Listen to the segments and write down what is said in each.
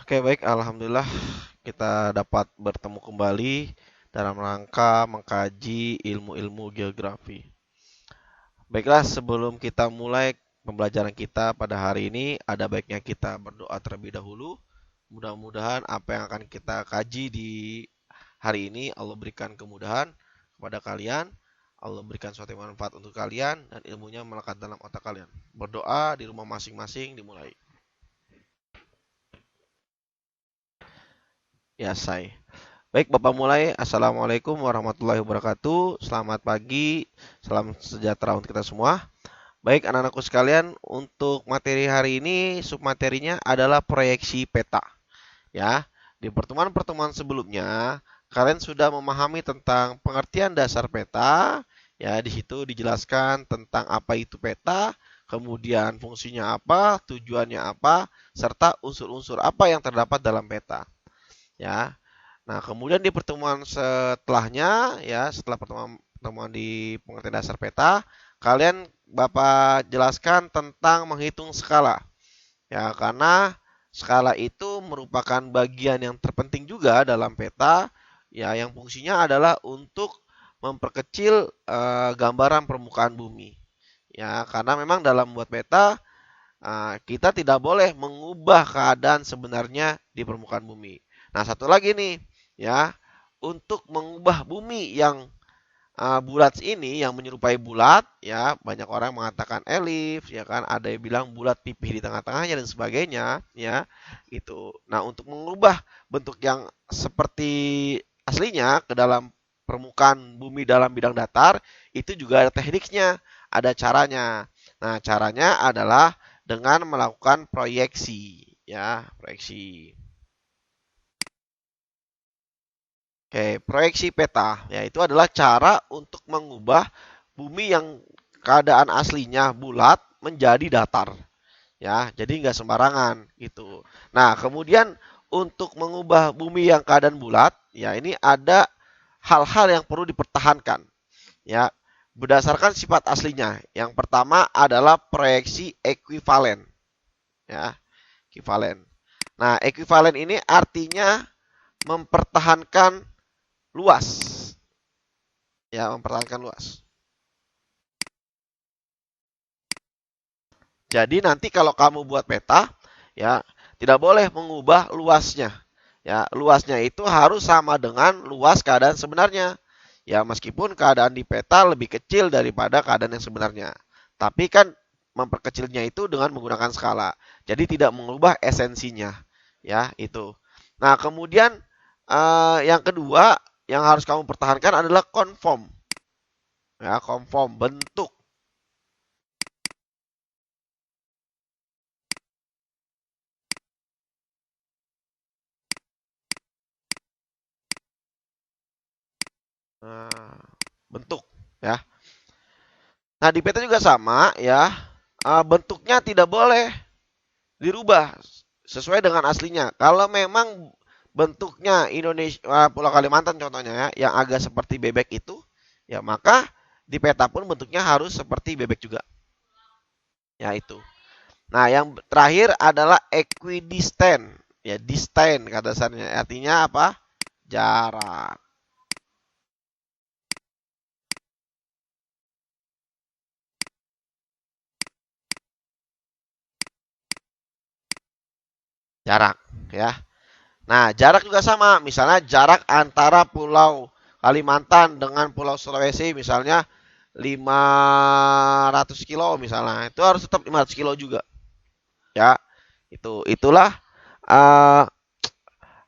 Oke, baik. Alhamdulillah kita dapat bertemu kembali dalam rangka mengkaji ilmu-ilmu geografi. Baiklah, sebelum kita mulai pembelajaran kita pada hari ini, ada baiknya kita berdoa terlebih dahulu. Mudah-mudahan apa yang akan kita kaji di hari ini Allah berikan kemudahan kepada kalian, Allah berikan suatu yang bermanfaat untuk kalian dan ilmunya melekat dalam otak kalian. Berdoa di rumah masing-masing dimulai. Ya, saya. Baik, Bapak mulai. Assalamualaikum warahmatullahi wabarakatuh. Selamat pagi, salam sejahtera untuk kita semua. Baik, anak-anakku sekalian, untuk materi hari ini, submaterinya adalah proyeksi peta. Ya, di pertemuan-pertemuan sebelumnya, kalian sudah memahami tentang pengertian dasar peta. Ya, di situ dijelaskan tentang apa itu peta, kemudian fungsinya apa, tujuannya apa, serta unsur-unsur apa yang terdapat dalam peta. Ya, nah, kemudian di pertemuan setelahnya, ya, setelah pertemuan di pengertian dasar peta, kalian Bapak jelaskan tentang menghitung skala. Ya, karena skala itu merupakan bagian yang terpenting juga dalam peta, ya, yang fungsinya adalah untuk memperkecil gambaran permukaan bumi. Ya, karena memang dalam membuat peta kita tidak boleh mengubah keadaan sebenarnya di permukaan bumi. Nah, satu lagi nih, ya, untuk mengubah bumi yang bulat ini, yang menyerupai bulat, ya, banyak orang mengatakan elif, ya kan, ada yang bilang bulat pipih di tengah-tengahnya dan sebagainya, ya, itu. Nah, untuk mengubah bentuk yang seperti aslinya ke dalam permukaan bumi dalam bidang datar, itu juga ada tekniknya, ada caranya. Nah, caranya adalah dengan melakukan proyeksi, ya, proyeksi. Oke, proyeksi peta, yaitu adalah cara untuk mengubah bumi yang keadaan aslinya bulat menjadi datar, ya. Jadi nggak sembarangan gitu. Nah, kemudian untuk mengubah bumi yang keadaan bulat, ya ini ada hal-hal yang perlu dipertahankan, ya. Berdasarkan sifat aslinya. Yang pertama adalah proyeksi ekuivalen, ya, ekuivalen. Nah, ekuivalen ini artinya mempertahankan luas, ya, mempertahankan luas. Jadi nanti kalau kamu buat peta, ya, tidak boleh mengubah luasnya. Ya, luasnya itu harus sama dengan luas keadaan sebenarnya. Ya, meskipun keadaan di peta lebih kecil daripada keadaan yang sebenarnya. Tapi kan memperkecilnya itu dengan menggunakan skala. Jadi tidak mengubah esensinya. Ya, itu. Nah, kemudian yang kedua yang harus kamu pertahankan adalah konform. Ya, konform bentuk. Nah, bentuk, ya. Nah, di peta juga sama, ya. Bentuknya tidak boleh dirubah sesuai dengan aslinya. Kalau memang bentuknya Indonesia, Pulau Kalimantan contohnya, ya, yang agak seperti bebek itu, ya, maka di peta pun bentuknya harus seperti bebek juga. Ya, itu. Nah, yang terakhir adalah equidistant. Ya, distant kata dasarnya. Artinya apa? Jarak. Jarak, ya. Nah, jarak juga sama. Misalnya jarak antara Pulau Kalimantan dengan Pulau Sulawesi misalnya 500 kilo misalnya. Itu harus tetap 500 kilo juga. Ya, itulah uh,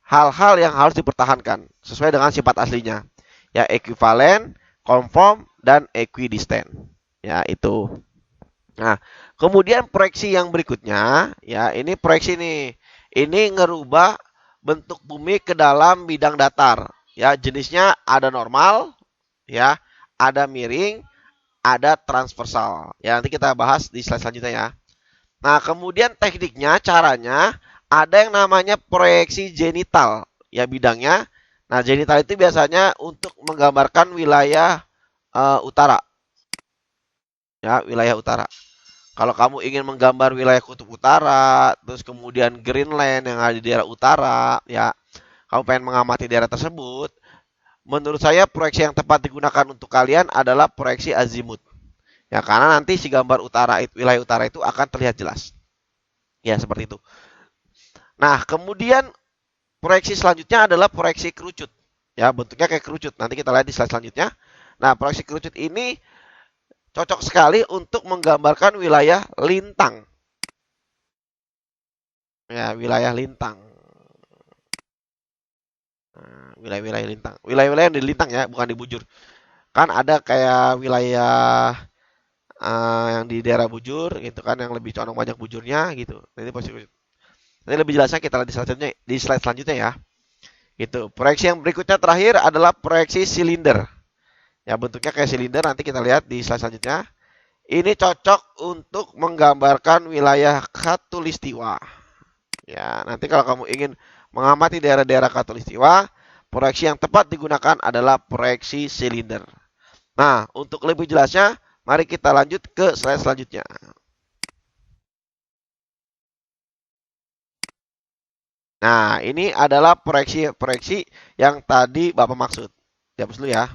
hal-hal yang harus dipertahankan sesuai dengan sifat aslinya. Ya, ekuivalen, konform, dan equidistant. Ya, itu. Nah, kemudian proyeksi yang berikutnya, ya, ini proyeksi nih. Ini ngerubah bentuk bumi ke dalam bidang datar. Ya, jenisnya ada normal, ya, ada miring, ada transversal. Ya, nanti kita bahas di slide selanjutnya, ya. Nah, kemudian tekniknya, caranya ada yang namanya proyeksi genital, ya, bidangnya. Nah, genital itu biasanya untuk menggambarkan wilayah utara, ya, wilayah utara. Kalau kamu ingin menggambar wilayah kutub utara, terus kemudian Greenland yang ada di daerah utara, ya, kamu pengen mengamati daerah tersebut, menurut saya proyeksi yang tepat digunakan untuk kalian adalah proyeksi azimut. Ya, karena nanti si gambar utara, wilayah utara itu akan terlihat jelas. Ya, seperti itu. Nah, kemudian proyeksi selanjutnya adalah proyeksi kerucut. Ya, bentuknya kayak kerucut. Nanti kita lihat di slide selanjutnya. Nah, proyeksi kerucut ini cocok sekali untuk menggambarkan wilayah lintang. Ya, wilayah lintang. Nah, wilayah-wilayah lintang. Wilayah-wilayah yang di lintang ya, bukan di bujur. Kan ada kayak wilayah yang di daerah bujur gitu kan, yang lebih condong banyak bujurnya gitu. Ini proyeksi. Nanti lebih jelasnya kita lihat di slide selanjutnya ya. Gitu. Proyeksi yang berikutnya terakhir adalah proyeksi silinder. Ya, bentuknya kayak silinder, nanti kita lihat di slide selanjutnya. Ini cocok untuk menggambarkan wilayah khatulistiwa. Ya, nanti kalau kamu ingin mengamati daerah-daerah khatulistiwa, proyeksi yang tepat digunakan adalah proyeksi silinder. Nah, untuk lebih jelasnya, mari kita lanjut ke slide selanjutnya. Nah, ini adalah proyeksi yang tadi Bapak maksud. Dihapus dulu ya.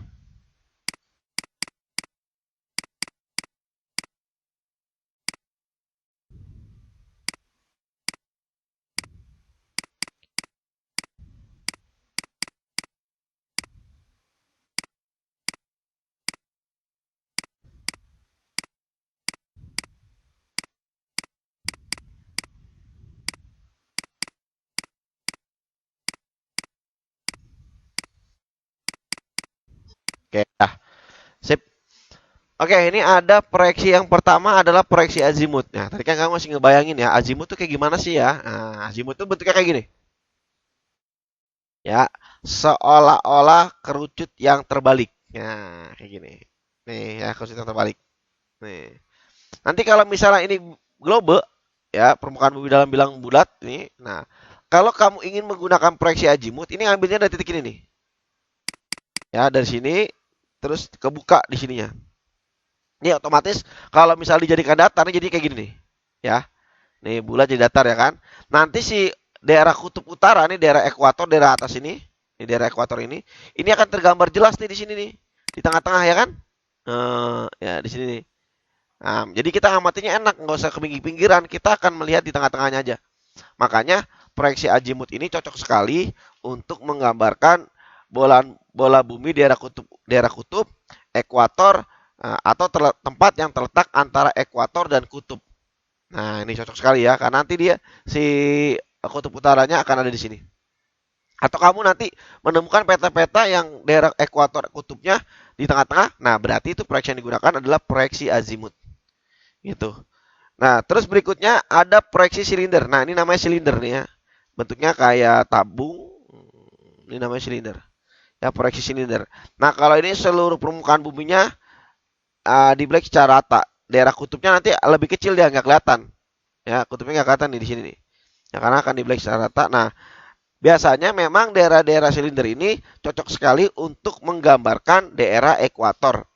Oke, dah. Sip. Oke, ini ada proyeksi yang pertama adalah proyeksi azimut. Nah, tadi kan kamu masih ngebayangin ya, azimut tuh kayak gimana sih ya? Nah, azimut tuh bentuknya kayak gini. Ya, seolah-olah kerucut yang terbalik. Nah, kayak gini. Nih, ya, kerucut yang terbalik. Nih. Nanti kalau misalnya ini globe, ya, permukaan bumi dalam bilang bulat nih. Nah, kalau kamu ingin menggunakan proyeksi azimut, ini ambilnya dari titik ini nih. Ya, dari sini terus kebuka di sininya. Ini otomatis kalau misalnya dijadikan datar, ini jadi kayak gini nih. Ya, nih bulat jadi datar ya kan. Nanti si daerah kutub utara nih, daerah ekuator, daerah atas ini daerah ekuator ini akan tergambar jelas nih di sini nih, di tengah-tengah ya kan. Ya di sini nih. Nah, jadi kita amatinya enak, nggak usah ke pinggir-pinggiran, kita akan melihat di tengah-tengahnya aja. Makanya proyeksi azimut ini cocok sekali untuk menggambarkan bola bola bumi daerah kutub, ekuator, atau tempat yang terletak antara ekuator dan kutub. Nah, ini cocok sekali ya, karena nanti dia si kutub utaranya akan ada di sini. Atau kamu nanti menemukan peta-peta yang daerah ekuator kutubnya di tengah-tengah. Nah, berarti itu proyeksi yang digunakan adalah proyeksi azimut. Gitu. Nah, terus berikutnya ada proyeksi silinder. Nah, ini namanya silinder nih ya. Bentuknya kayak tabung. Ini namanya silinder. Ya, proyeksi silinder. Nah, kalau ini seluruh permukaan buminya di black secara rata. Daerah kutubnya nanti lebih kecil dia, nggak kelihatan. Ya, kutubnya nggak kelihatan nih di sini nih. Ya, karena akan di black secara rata. Nah, biasanya memang daerah-daerah silinder ini cocok sekali untuk menggambarkan daerah ekuator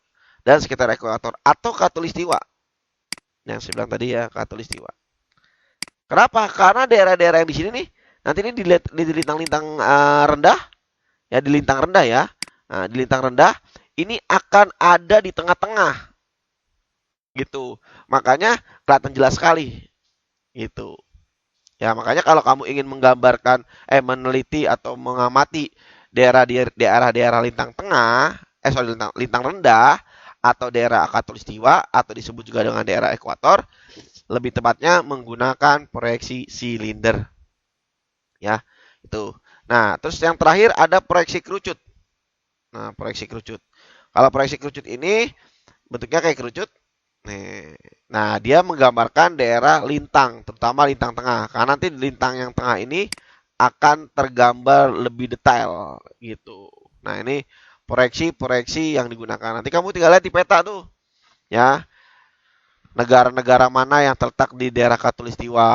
dan sekitar ekuator atau khatulistiwa. Yang saya bilang tadi ya, khatulistiwa. Kenapa? Karena daerah-daerah yang di sini nih, nanti ini di lintang-lintang rendah, ya di lintang rendah ya. Nah, di lintang rendah ini akan ada di tengah-tengah gitu. Makanya kelihatan jelas sekali gitu. Ya, makanya kalau kamu ingin menggambarkan meneliti atau mengamati daerah-daerah lintang tengah, lintang rendah atau daerah khatulistiwa atau disebut juga dengan daerah ekuator, lebih tepatnya menggunakan proyeksi silinder. Ya, itu. Nah, terus yang terakhir ada proyeksi kerucut. Nah, proyeksi kerucut. Kalau proyeksi kerucut ini bentuknya kayak kerucut. Nih. Nah, dia menggambarkan daerah lintang, terutama lintang tengah. Karena nanti lintang yang tengah ini akan tergambar lebih detail gitu. Nah, ini proyeksi-proyeksi yang digunakan. Nanti kamu tinggal lihat di peta tuh. Ya, negara-negara mana yang terletak di daerah khatulistiwa,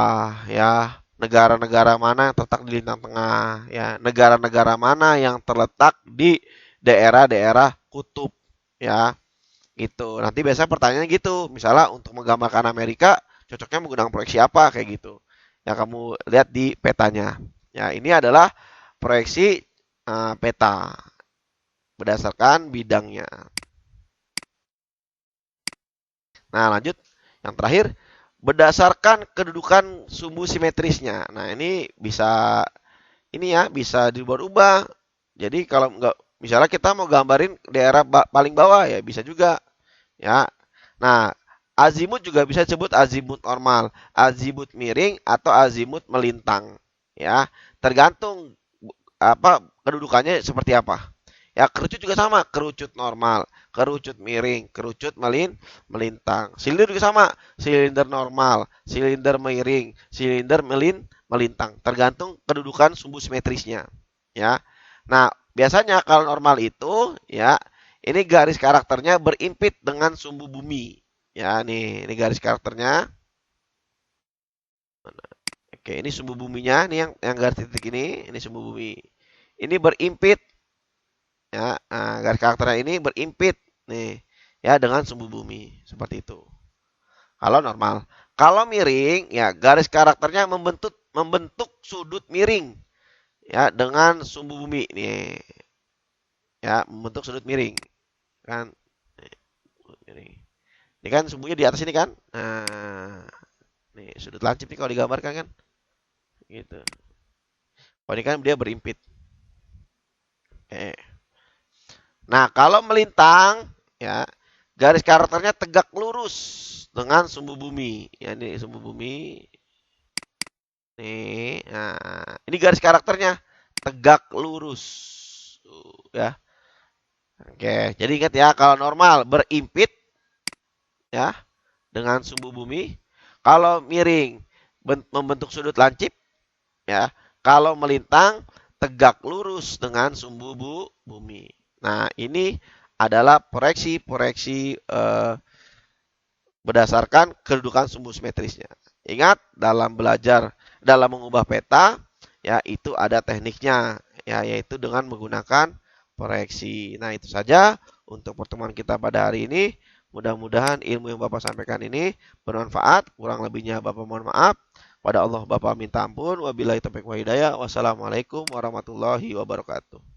ya. Negara-negara mana yang terletak di lintang tengah, ya. Negara-negara mana yang terletak di daerah-daerah kutub, ya. Gitu. Nanti biasanya pertanyaannya gitu. Misalnya untuk menggambarkan Amerika, cocoknya menggunakan proyeksi apa kayak gitu. Yang kamu lihat di petanya. Ya, ini adalah proyeksi peta berdasarkan bidangnya. Nah, lanjut. Yang terakhir, berdasarkan kedudukan sumbu simetrisnya. Nah, ini bisa bisa diubah-ubah. Jadi kalau nggak misalnya kita mau gambarin daerah paling bawah ya bisa juga ya. Nah, azimut juga bisa disebut azimut normal, azimut miring atau azimut melintang ya. Tergantung apa kedudukannya seperti apa. Ya, kerucut juga sama, kerucut normal, kerucut miring, kerucut melintang. Silinder juga sama, silinder normal, silinder miring, silinder melintang, tergantung kedudukan sumbu simetrisnya, ya. Nah, biasanya kalau normal itu, ya, ini garis karakternya berimpit dengan sumbu bumi. Ya, ini garis karakternya. Oke, ini sumbu buminya, nih yang garis titik ini sumbu bumi. Ini berimpit ya, garis karakternya ini berimpit nih ya dengan sumbu bumi seperti itu. Kalau normal, kalau miring ya garis karakternya membentuk membentuk sudut miring ya dengan sumbu bumi nih ya membentuk sudut miring kan. Miring. Ini kan sumbunya di atas ini kan. Nah, nih sudut lancip nih kalau digambarkan kan gitu. Oh ini kan dia berimpit. Oke. Nah, kalau melintang ya garis karakternya tegak lurus dengan sumbu bumi. Ya ini sumbu bumi. Nih, nah, ini garis karakternya tegak lurus. Ya. Oke, jadi ingat ya kalau normal berimpit ya dengan sumbu bumi. Kalau miring membentuk sudut lancip ya. Kalau melintang tegak lurus dengan sumbu bumi. Nah, ini adalah proyeksi-proyeksi berdasarkan kedudukan sumbu simetrisnya. Ingat, dalam mengubah peta, ya itu ada tekniknya, ya yaitu dengan menggunakan proyeksi. Nah, itu saja untuk pertemuan kita pada hari ini. Mudah-mudahan ilmu yang Bapak sampaikan ini bermanfaat. Kurang lebihnya Bapak mohon maaf. Pada Allah Bapak minta ampun. Wabillahi taufiq wa hidayah. Wassalamualaikum warahmatullahi wabarakatuh.